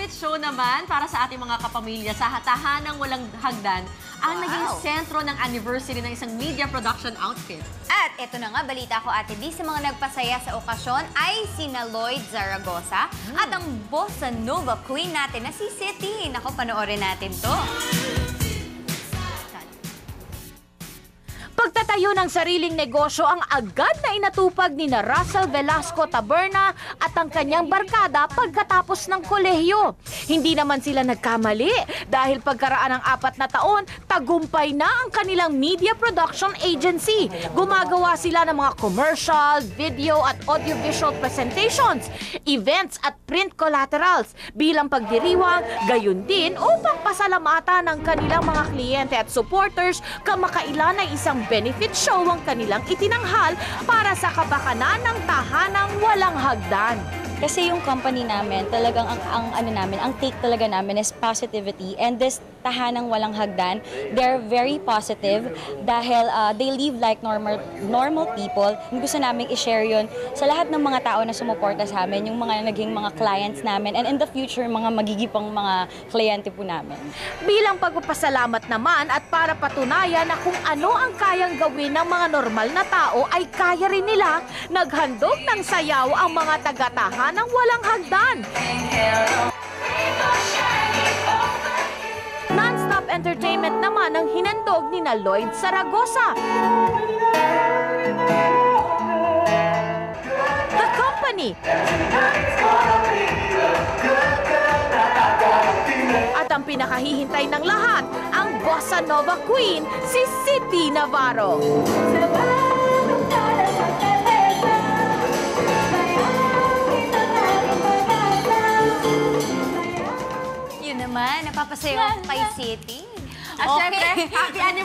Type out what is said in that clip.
benefit show naman para sa ating mga kapamilya sa tahanang walang hagdan ang naging sentro ng anniversary ng isang media production outfit. At ito na nga, balita ko Ate B, sa mga nagpasaya sa okasyon ay sina Lloyd Zaragoza at ang bossa nova queen natin na si City. Naku, panoorin natin to. Pagtatayo ng sariling negosyo ang agad na inatupag ni na Russell Velasco Taberna at ang kanyang barkada pagkatapos ng kolehiyo. Hindi naman sila nagkamali dahil pagkaraan ng 4 na taon, tagumpay na ang kanilang media production agency. Gumagawa sila ng mga commercial, video at audiovisual presentations, events at print collaterals bilang pagdiriwang, gayon din upang pasalamatan ng kanilang mga kliyente at supporters kamakailan ay isang benefit show ang kanilang itinanghal para sa kapakanan ng tahanang walang hagdan. Kasi yung company namin, talagang ang take talaga namin is positivity, and this tahanang walang hagdan, they're very positive dahil they live like normal people. Gusto namin i-share yun sa lahat ng mga tao na sumuporta sa amin, yung mga naging mga clients namin, and in the future, mga magigipang mga kliyente po namin. Bilang pagpapasalamat naman at para patunayan na kung ano ang kayang gawin ng mga normal na tao ay kaya rin nila, naghandog ng sayaw ang mga taga-tahanang walang hagdan. Non-stop entertainment naman ang hinandog ni na Lloyd Zaragoza. The Company. At ang pinakahihintay ng lahat, ang bossa nova queen, si City Navarro. Yun naman, napapasayo kay City. At syempre, happy anniversary!